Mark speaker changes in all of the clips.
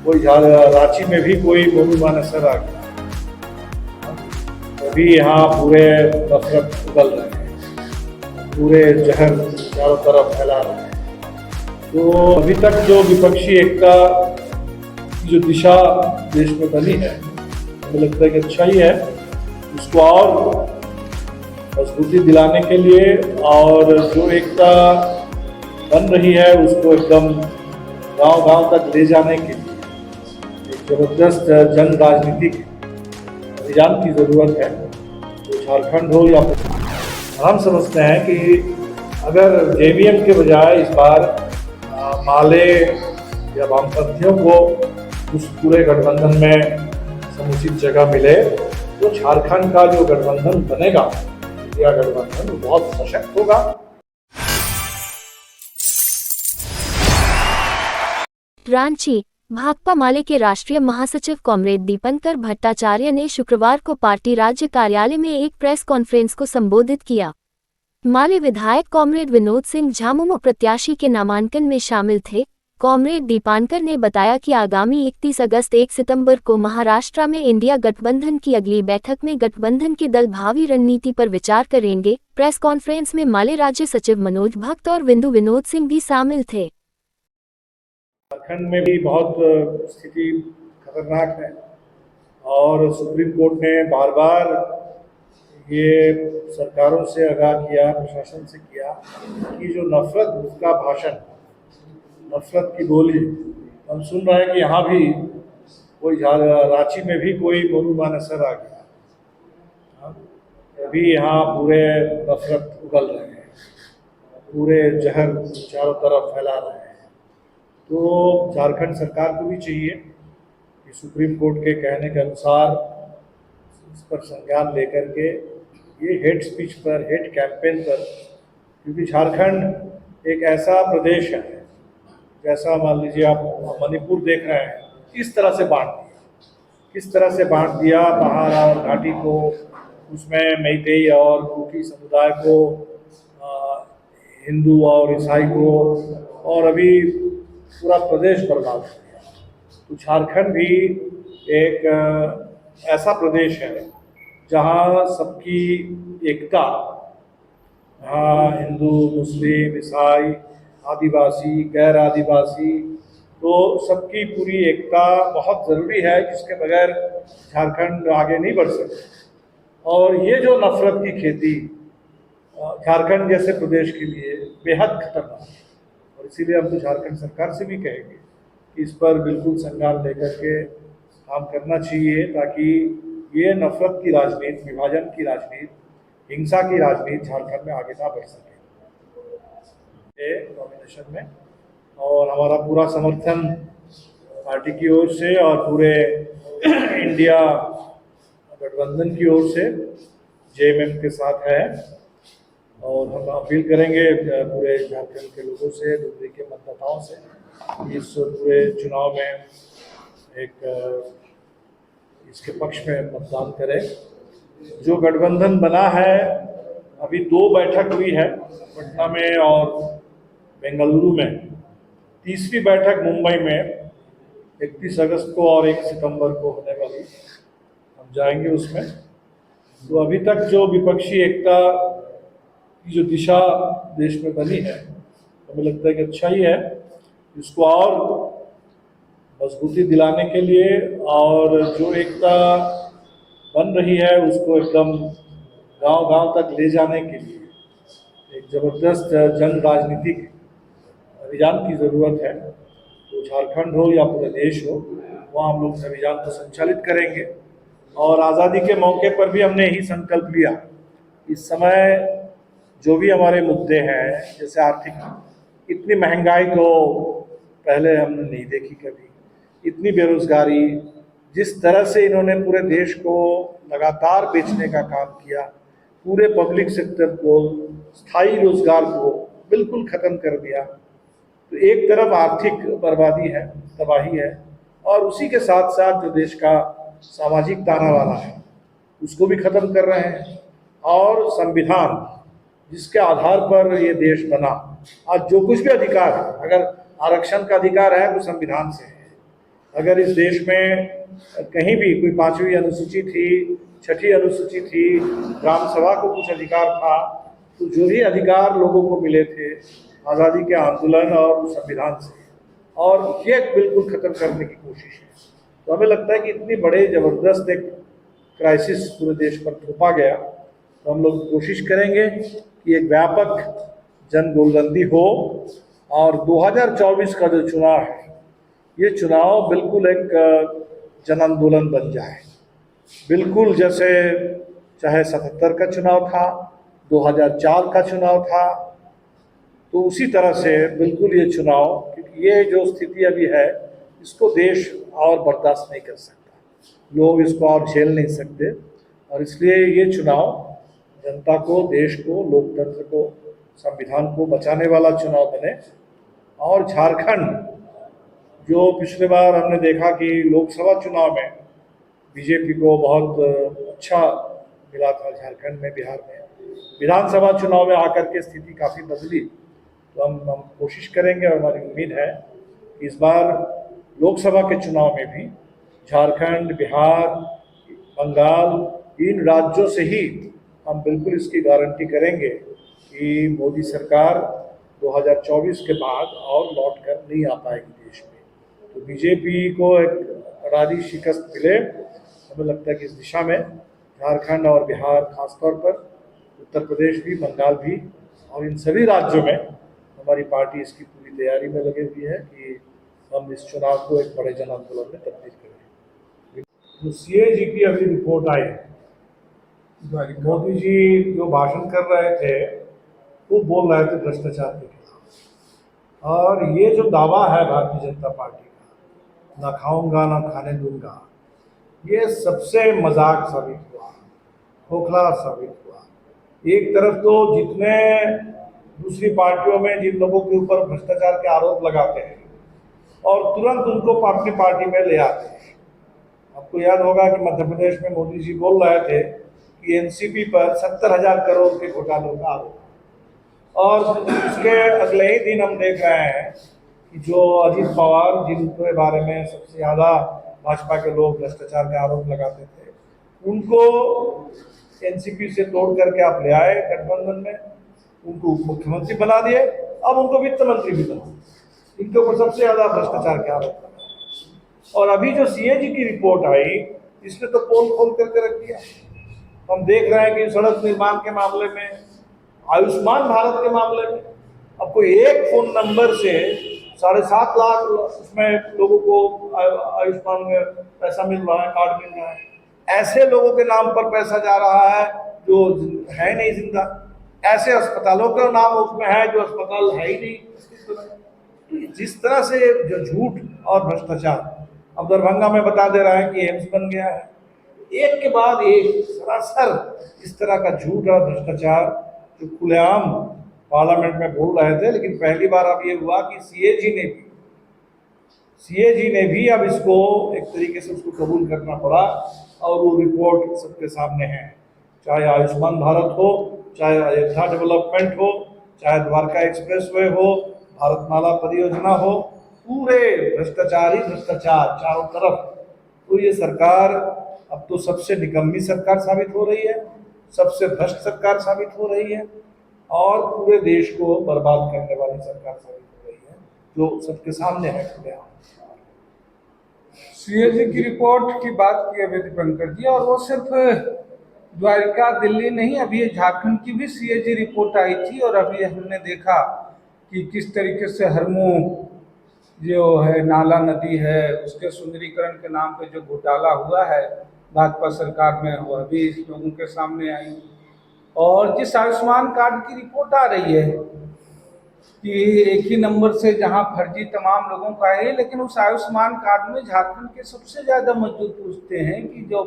Speaker 1: कोई रांची में भी कोई मोनूमानसर आ गया, अभी यहाँ पूरे नफरत उगल रहे हैं, पूरे जहर चारों तरफ फैला रहे हैं। तो अभी तक जो विपक्षी एकता की जो दिशा देश में बनी है, मुझे लगता है कि अच्छा ही है। उसको और मजबूती दिलाने के लिए और जो एकता बन रही है उसको एकदम गांव-गांव तक ले जाने के लिए एक जबरदस्त जन राजनीतिक अभियान की ज़रूरत है। तो झारखंड हो या हम समझते हैं कि अगर जेवीएम के बजाय इस बार माले या वामपंथियों को उस पूरे गठबंधन में समुचित जगह मिले तो झारखंड का जो गठबंधन बनेगा, इंडिया गठबंधन, वो बहुत सशक्त होगा।
Speaker 2: रांची भाकपा माले के राष्ट्रीय महासचिव कॉमरेड दीपंकर भट्टाचार्य ने शुक्रवार को पार्टी राज्य कार्यालय में एक प्रेस कॉन्फ्रेंस को संबोधित किया। माले विधायक कॉमरेड विनोद सिंह झामुमो प्रत्याशी के नामांकन में शामिल थे। कॉमरेड दीपांकर ने बताया कि आगामी 31 अगस्त 1 सितंबर को महाराष्ट्र में इंडिया गठबंधन की अगली बैठक में गठबंधन के दल भावी रणनीति पर विचार करेंगे। प्रेस कॉन्फ्रेंस में माले राज्य सचिव मनोज भक्त और बिंदु विनोद सिंह भी शामिल थे।
Speaker 1: झारखंड में भी बहुत स्थिति खतरनाक है और सुप्रीम कोर्ट ने बार बार ये सरकारों से आगाह किया, प्रशासन से किया कि जो नफरत का भाषण, नफरत की बोली हम सुन रहे हैं कि यहाँ भी कोई रांची में भी कोई मोनूमानसर आ गया, अभी यहाँ पूरे नफरत उगल रहे हैं, पूरे जहर चारों तरफ फैला रहे हैं। तो झारखंड सरकार को भी चाहिए कि सुप्रीम कोर्ट के कहने के अनुसार इस पर संज्ञान लेकर के ये हेट स्पीच पर, हेट कैंपेन पर, क्योंकि झारखंड एक ऐसा प्रदेश है, जैसा मान लीजिए आप मणिपुर देख रहे हैं, किस तरह से बांट दिया पहाड़ और घाटी को, उसमें मैतेई और कुकी समुदाय को, हिंदू और ईसाई को, और अभी पूरा प्रदेश बर्बाद हो गया। तो झारखंड भी एक ऐसा प्रदेश है जहाँ सबकी एकता, हाँ, हिंदू, मुस्लिम, ईसाई, आदिवासी, गैर आदिवासी, तो सबकी पूरी एकता बहुत ज़रूरी है, जिसके बगैर झारखंड आगे नहीं बढ़ सकता। और ये जो नफरत की खेती झारखंड जैसे प्रदेश के लिए बेहद खतरनाक है, और इसीलिए हम तो झारखंड सरकार से भी कहेंगे कि इस पर बिल्कुल संज्ञान लेकर के काम करना चाहिए, ताकि ये नफरत की राजनीति, विभाजन की राजनीति, हिंसा की राजनीति झारखंड में आगे ना बढ़ सके नॉमिनेशन में। और हमारा पूरा समर्थन पार्टी की ओर से और पूरे इंडिया गठबंधन की ओर से जेएमएम के साथ है। और हम अपील करेंगे पूरे झारखंड के लोगों से, डुमरी के मतदाताओं से, इस पूरे चुनाव में एक इसके पक्ष में मतदान करें। जो गठबंधन बना है, अभी 2 बैठक हुई है पटना में और बेंगलुरु में, तीसरी बैठक मुंबई में 31 अगस्त को और 1 सितंबर को होने वाली, हम जाएंगे उसमें। तो अभी तक जो विपक्षी एकता की जो दिशा देश में बनी है, हमें लगता है कि अच्छा ही है। इसको और मजबूती दिलाने के लिए और जो एकता बन रही है उसको एकदम गांव-गांव तक ले जाने के लिए एक जबरदस्त जन राजनीतिक अभियान की ज़रूरत है। तो झारखंड हो या पूरा देश हो, वहाँ हम लोग अभियान को संचालित करेंगे। और आज़ादी के मौके पर भी हमने यही संकल्प लिया, इस समय जो भी हमारे मुद्दे हैं, जैसे आर्थिक, इतनी महंगाई तो पहले हमने नहीं देखी कभी, इतनी बेरोजगारी, जिस तरह से इन्होंने पूरे देश को लगातार बेचने का काम किया, पूरे पब्लिक सेक्टर को, स्थायी रोजगार को बिल्कुल ख़त्म कर दिया। तो एक तरफ आर्थिक बर्बादी है, तबाही है, और उसी के साथ साथ जो देश का सामाजिक ताना वाला है उसको भी ख़त्म कर रहे हैं। और संविधान जिसके आधार पर ये देश बना, आज जो कुछ भी अधिकार है, अगर आरक्षण का अधिकार है तो संविधान से है, अगर इस देश में कहीं भी कोई 5वीं अनुसूची थी, 6ठी अनुसूची थी, ग्राम सभा को कुछ अधिकार था, तो जो भी अधिकार लोगों को मिले थे आज़ादी के आंदोलन और संविधान से, और ये बिल्कुल ख़त्म करने की कोशिश है। तो हमें लगता है कि इतनी बड़े ज़बरदस्त एक क्राइसिस पूरे देश पर थोपा गया, तो हम लोग कोशिश करेंगे कि एक व्यापक जन गोलबंदी हो और 2024 का जो चुनाव है, ये चुनाव बिल्कुल एक जन आंदोलन बन जाए। बिल्कुल जैसे चाहे 77 का चुनाव था, 2004 का चुनाव था, तो उसी तरह से बिल्कुल ये चुनाव, क्योंकि ये जो स्थिति अभी है इसको देश और बर्दाश्त नहीं कर सकता, लोग इसको और झेल नहीं सकते, और इसलिए ये चुनाव जनता को, देश को, लोकतंत्र को, संविधान को बचाने वाला चुनाव बने। और झारखंड, जो पिछले बार हमने देखा कि लोकसभा चुनाव में बीजेपी को बहुत अच्छा मिला था झारखंड में, बिहार में, विधानसभा चुनाव में आकर के स्थिति काफ़ी बदली, तो हम कोशिश करेंगे और हमारी उम्मीद है कि इस बार लोकसभा के चुनाव में भी झारखंड, बिहार, बंगाल, इन राज्यों से ही हम बिल्कुल इसकी गारंटी करेंगे कि मोदी सरकार 2024 के बाद और लौट कर नहीं आ पाएगी देश में। तो बीजेपी को एक अराधी शिकस्त मिले, हमें लगता है कि इस दिशा में झारखंड और बिहार, खासतौर पर उत्तर प्रदेश भी, बंगाल भी, और इन सभी राज्यों में हमारी पार्टी इसकी पूरी तैयारी में लगी हुई है कि हम इस चुनाव को एक बड़े जन आंदोलन में तब्दील करें। तो CAG की अभी रिपोर्ट आई है, मोदी जी जो भाषण कर रहे थे वो बोल रहे थे भ्रष्टाचार के खिलाफ, और ये जो दावा है भारतीय जनता पार्टी का, ना खाऊंगा ना खाने दूंगा, ये सबसे मजाक साबित हुआ, खोखला साबित हुआ। एक तरफ तो जितने दूसरी पार्टियों में जिन लोगों के ऊपर भ्रष्टाचार के आरोप लगाते हैं और तुरंत उनको अपनी पार्टी में ले आते हैं। आपको याद होगा कि मध्य प्रदेश में मोदी जी बोल रहे थे कि NCP पर 70,000 करोड़ के घोटालों का आरोप, और इसके अगले ही दिन हम देख रहे हैं कि जो अजीत पवार, जिनके बारे में सबसे ज़्यादा भाजपा के लोग भ्रष्टाचार के आरोप लगाते थे, उनको NCP से तोड़ करके आप ले आए गठबंधन में, उनको उप मुख्यमंत्री बना दिए, अब उनको वित्त मंत्री भी बना, इनके ऊपर सबसे ज़्यादा भ्रष्टाचार के आरोप लगा। और अभी जो CAG की रिपोर्ट आई, इसने तो पोल खोल करके रख दिया। हम देख रहे हैं कि सड़क निर्माण के मामले में, आयुष्मान भारत के मामले में, अब कोई एक फ़ोन नंबर से 7.5 लाख उसमें लोगों को आयुष्मान में पैसा मिल रहा है, कार्ड मिल रहा है। ऐसे लोगों के नाम पर पैसा जा रहा है जो है नहीं जिंदा, ऐसे अस्पतालों का नाम उसमें है जो अस्पताल है ही नहीं। जिस तरह से जो झूठ और भ्रष्टाचार, अब दरभंगा में बता दे रहा है कि एम्स बन गया है, एक के बाद एक सरासर इस तरह का झूठ और भ्रष्टाचार जो खुलेआम पार्लियामेंट में बोल रहे थे। लेकिन पहली बार अब ये हुआ कि CAG ने भी अब इसको एक तरीके से उसको कबूल करना पड़ा, और वो रिपोर्ट सबके सामने है। चाहे आयुष्मान भारत हो, चाहे अयोध्या डेवलपमेंट हो, चाहे द्वारका एक्सप्रेसवे हो, भारतमाला परियोजना हो, पूरे भ्रष्टाचार ही भ्रष्टाचार चारों तरफ। तो ये सरकार अब तो सबसे निकम्मी सरकार साबित हो रही है, सबसे भ्रष्ट सरकार साबित हो रही है, और पूरे देश को बर्बाद करने वाली सरकार साबित हो रही है, जो सबके सामने है।
Speaker 3: CAG की रिपोर्ट की बात की अभी दीपंकर जी, और वो सिर्फ द्वारका, दिल्ली नहीं, अभी झारखंड की भी CAG रिपोर्ट आई थी, और अभी हमने देखा कि किस तरीके से हरमू जो है नाला नदी है, उसके सुंदरीकरण के नाम पे जो घोटाला हुआ है भाजपा सरकार में, वो अभी लोगों के सामने आई। और जिस आयुष्मान कार्ड की रिपोर्ट आ रही है कि एक ही नंबर से जहां फर्जी तमाम लोगों का है, लेकिन उस आयुष्मान कार्ड में झारखंड के सबसे ज़्यादा मजदूर पूछते हैं कि जो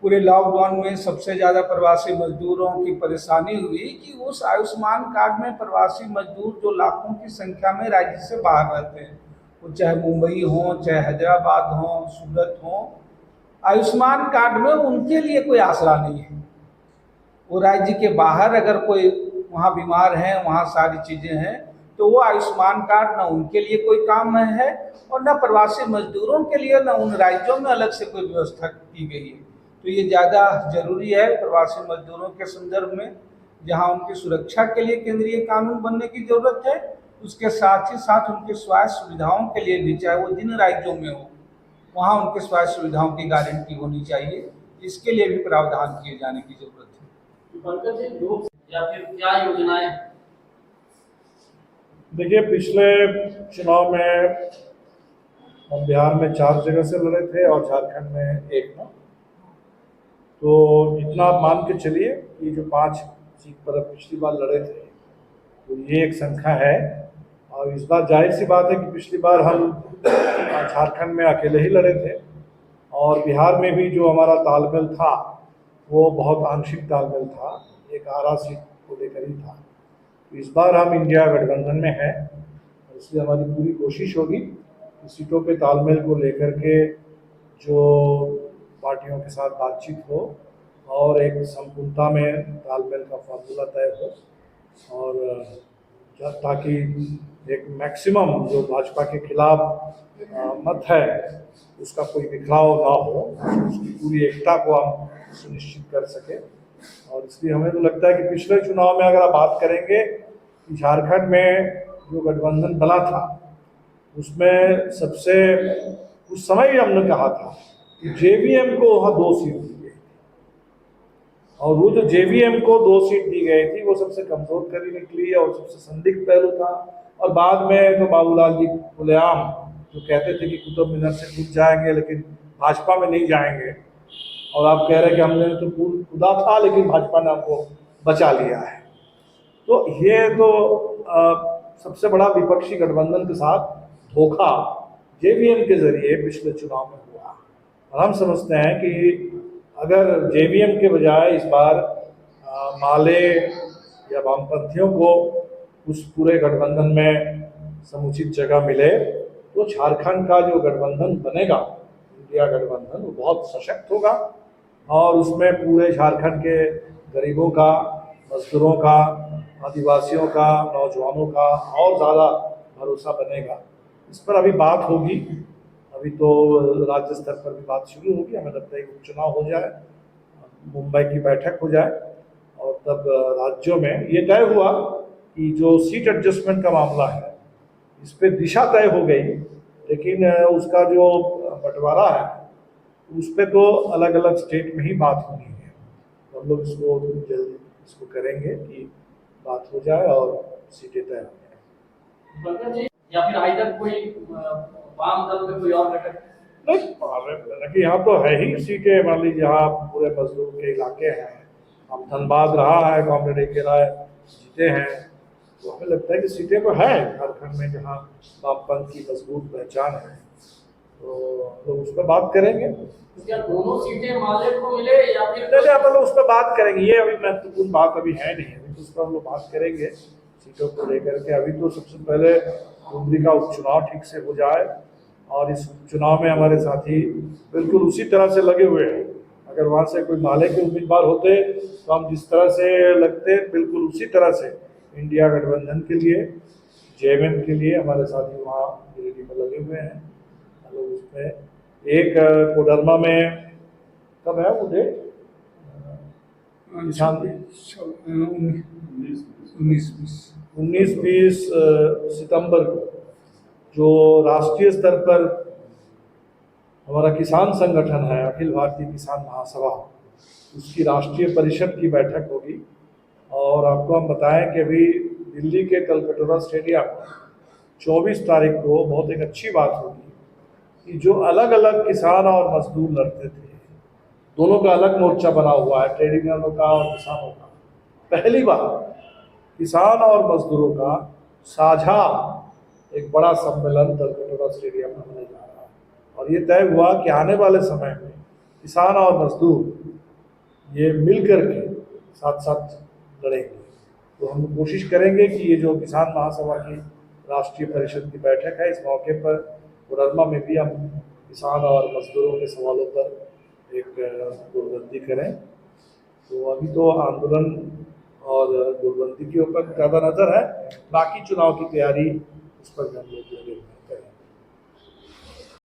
Speaker 3: पूरे लॉकडाउन में सबसे ज़्यादा प्रवासी मजदूरों की परेशानी हुई, कि उस आयुष्मान कार्ड में प्रवासी मजदूर जो लाखों की संख्या में राज्य से बाहर रहते हैं, वो चाहे मुंबई हो, चाहे हैदराबाद हो, सूरत हो, आयुष्मान कार्ड में उनके लिए कोई आसरा नहीं है। वो राज्य के बाहर अगर कोई वहाँ बीमार हैं, वहाँ सारी चीज़ें हैं, तो वो आयुष्मान कार्ड ना उनके लिए कोई काम में है और ना प्रवासी मजदूरों के लिए ना उन राज्यों में अलग से कोई व्यवस्था की गई है। तो ये ज़्यादा जरूरी है प्रवासी मजदूरों के संदर्भ में, जहाँ उनकी सुरक्षा के लिए केंद्रीय कानून बनने की जरूरत है, उसके साथ ही साथ उनकी स्वास्थ्य सुविधाओं के लिए भी, चाहे वो जिन राज्यों में हो वहाँ उनके स्वास्थ्य सुविधाओं की गारंटी होनी चाहिए। इसके लिए भी प्रावधान किए जाने की जरूरत है।
Speaker 4: पंकज जी, लोग या फिर क्या योजनाएं?
Speaker 1: देखिए, पिछले चुनाव में हम बिहार में 4 जगह से लड़े थे और झारखंड में 1 ना। तो इतना आप मान के चलिए कि जो 5 सीट पर पिछली बार लड़े थे, तो ये एक संख्या है। और इस बार जाहिर सी बात है कि पिछली बार हम झारखंड में अकेले ही लड़े थे और बिहार में भी जो हमारा तालमेल था वो बहुत आंशिक तालमेल था, एक आरा सीट को लेकर ही था। तो इस बार हम इंडिया गठबंधन में हैं, इसलिए हमारी पूरी कोशिश होगी कि सीटों पे तालमेल को लेकर के जो पार्टियों के साथ बातचीत हो और एक संपूर्णता में तालमेल का फार्मूला तय हो और ताकि एक मैक्सिमम जो भाजपा के खिलाफ मत है उसका कोई बिखराव ना हो, उसकी पूरी एकता को हम सुनिश्चित कर सके। और इसलिए हमें तो लगता है कि पिछले चुनाव में अगर आप बात करेंगे कि झारखंड में जो गठबंधन बना था उसमें सबसे उस समय भी हमने कहा था कि जेवीएम को वहाँ 2 सीट दी गई थी और वो जो जेवीएम को 2 सीट दी गई थी वो सबसे कमजोर कड़ी निकली और सबसे संदिग्ध पहलू था। और बाद में तो बाबूलाल जी खुलेआम जो कहते थे कि कुतुब मीनार से कूद जाएंगे लेकिन भाजपा में नहीं जाएंगे, और आप कह रहे हैं कि हमने तो खुदा था लेकिन भाजपा ने हमको बचा लिया है। तो ये तो सबसे बड़ा विपक्षी गठबंधन के साथ धोखा जेवीएम के जरिए पिछले चुनाव में हुआ। और हम समझते हैं कि अगर जेवीएम के बजाय इस बार माले या वामपंथियों को उस पूरे गठबंधन में समुचित जगह मिले तो झारखंड का जो गठबंधन बनेगा, इंडिया गठबंधन, वो बहुत सशक्त होगा और उसमें पूरे झारखंड के गरीबों का, मजदूरों का, आदिवासियों का, नौजवानों का और ज़्यादा भरोसा बनेगा। इस पर अभी बात होगी, अभी तो राज्य स्तर पर भी बात शुरू होगी। हमें लगता है कि उपचुनाव हो जाए, मुंबई की बैठक हो जाए और तब राज्यों में ये तय हुआ कि जो सीट एडजस्टमेंट का मामला है इस पर दिशा तय हो गई, लेकिन उसका जो बंटवारा है उस पर तो अलग अलग स्टेट में ही बात होनी है। तो हम लोग इसको जल्दी इसको करेंगे कि बात हो जाए और सीटें तय हो जाए।
Speaker 4: पंकज जी, या फिर इधर कोई वाम दल में कोई और घटक?
Speaker 1: नहीं, यहाँ तो है ही सीटें। मान लीजिए यहाँ पूरे मजदूर के इलाके हैं, अब धनबाद रहा है, कॉमरेड के राय जीते हैं, तो हमें लगता है कि सीटें तो है झारखंड में जहाँ वामपंथ की मजबूत पहचान है, तो हम लोग उस पर बात करेंगे।
Speaker 4: क्या दोनों सीटें माले को मिले या फिर?
Speaker 1: हम लोग उस पर बात करेंगे, ये अभी महत्वपूर्ण बात अभी है नहीं, अभी तो उस पर हम लोग बात करेंगे सीटों को लेकर के। अभी तो सबसे पहले डुमरी का उपचुनाव ठीक से हो जाए और इस उपचुनाव में हमारे साथी बिल्कुल उसी तरह से लगे हुए हैं। अगर वहाँ से कोई माले के उम्मीदवार होते तो हम जिस तरह से लगते बिल्कुल उसी तरह से इंडिया गठबंधन के लिए, जेएमएम के लिए हमारे साथी वहाँ गिरिडीह में लगे हुए हैं। हम लोग उसमें एक कोडरमा में कब है वो डेट? 19-20 सितंबर को जो राष्ट्रीय स्तर पर हमारा किसान संगठन है अखिल भारतीय किसान महासभा, उसकी राष्ट्रीय परिषद की बैठक होगी। और आपको हम बताएं कि अभी दिल्ली के तलकटोरा स्टेडियम 24 तारीख को बहुत एक अच्छी बात होगी कि जो अलग अलग किसान और मजदूर लड़ते थे, दोनों का अलग मोर्चा बना हुआ है, ट्रेड यूनियनों का और किसानों का। पहली बार किसान और मजदूरों का साझा एक बड़ा सम्मेलन तलकटोरा स्टेडियम में होने जा रहा है और ये तय हुआ कि आने वाले समय में किसान और मजदूर ये मिलकर के साथ साथ लड़ेंगे। तो हम कोशिश करेंगे कि ये जो किसान महासभा की राष्ट्रीय परिषद की बैठक है, इस मौके पर कोडरमा में भी हम किसान और मजदूरों के सवालों पर एक गोलबंदी करें। तो अभी तो आंदोलन और नोटबंदी के ऊपर ज़्यादा नज़र है। बाकी चुनाव की तैयारी, इस पर भी हम लोग लगे हुए हैं।